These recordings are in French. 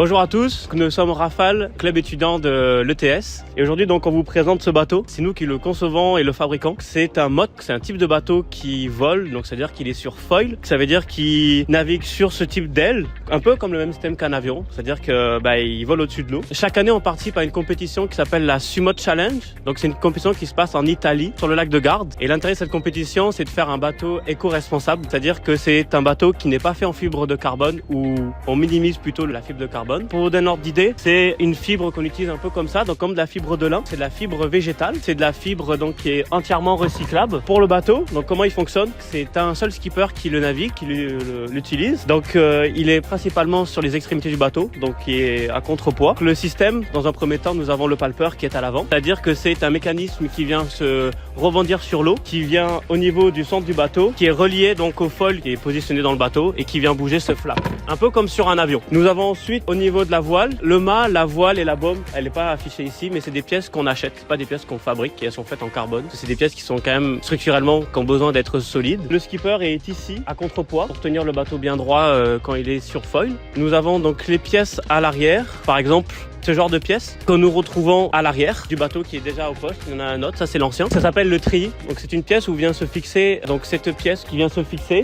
Bonjour à tous, nous sommes Rafale, club étudiant de l'ETS et aujourd'hui donc on vous présente ce bateau. C'est nous qui le concevons et le fabriquons. C'est un MOC, c'est un type de bateau qui vole, donc c'est-à-dire qu'il est sur foil. Ça veut dire qu'il navigue sur ce type d'aile, un peu comme le même système qu'un avion, c'est-à-dire que il vole au-dessus de l'eau. Chaque année on participe à une compétition qui s'appelle la Sumo Challenge. Donc c'est une compétition qui se passe en Italie, sur le lac de Garde. Et l'intérêt de cette compétition, c'est de faire un bateau éco-responsable, c'est-à-dire que c'est un bateau qui n'est pas fait en fibre de carbone ou on minimise plutôt la fibre de carbone. Pour vous donner un ordre d'idée, c'est une fibre qu'on utilise un peu comme ça, donc comme de la fibre de lin. C'est de la fibre végétale, c'est de la fibre donc qui est entièrement recyclable. Pour le bateau, donc comment il fonctionne? C'est un seul skipper qui le navigue, qui l'utilise. Donc il est principalement sur les extrémités du bateau, donc qui est à contrepoids. Le système, dans un premier temps, nous avons le palper qui est à l'avant, c'est-à-dire que c'est un mécanisme qui vient se rebondir sur l'eau, qui vient au niveau du centre du bateau, qui est relié donc au foil qui est positionné dans le bateau et qui vient bouger ce flap, un peu comme sur un avion. Nous avons ensuite au niveau de la voile, le mât, la voile et la baume, elle n'est pas affichée ici, mais c'est des pièces qu'on achète, c'est pas des pièces qu'on fabrique et elles sont faites en carbone. C'est des pièces qui sont quand même structurellement, qui ont besoin d'être solides. Le skipper est ici à contrepoids pour tenir le bateau bien droit quand il est sur foil. Nous avons donc les pièces à l'arrière, par exemple ce genre de pièces que nous retrouvons à l'arrière du bateau qui est déjà au poste. Il y en a un autre, ça c'est l'ancien. Ça s'appelle le treillis. Donc c'est une pièce où vient se fixer, donc cette pièce qui vient se fixer.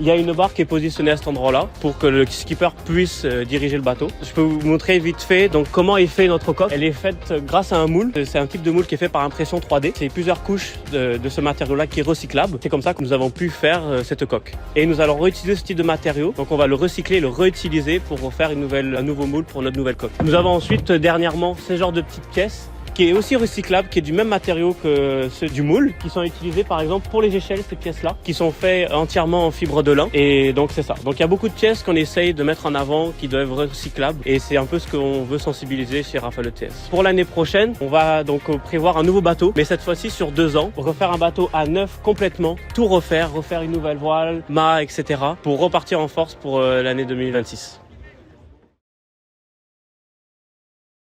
Il y a une barre qui est positionnée à cet endroit-là pour que le skipper puisse diriger le bateau. Je peux vous montrer vite fait donc comment est fait notre coque. Elle est faite grâce à un moule. C'est un type de moule qui est fait par impression 3D. C'est plusieurs couches de ce matériau-là qui est recyclable. C'est comme ça que nous avons pu faire cette coque. Et nous allons réutiliser ce type de matériau. Donc on va le recycler et le réutiliser pour refaire un nouveau moule pour notre nouvelle coque. Nous avons ensuite dernièrement ce genre de petites pièces qui est aussi recyclable, qui est du même matériau que ceux du moule, qui sont utilisés par exemple pour les échelles, ces pièces-là, qui sont faites entièrement en fibre de lin. Et donc c'est ça. Donc il y a beaucoup de pièces qu'on essaye de mettre en avant, qui doivent être recyclables. Et c'est un peu ce qu'on veut sensibiliser chez Rafale ETS. Pour l'année prochaine, on va donc prévoir un nouveau bateau, mais cette fois-ci sur 2 ans, refaire un bateau à neuf complètement, tout refaire une nouvelle voile, mât, etc. pour repartir en force pour l'année 2026.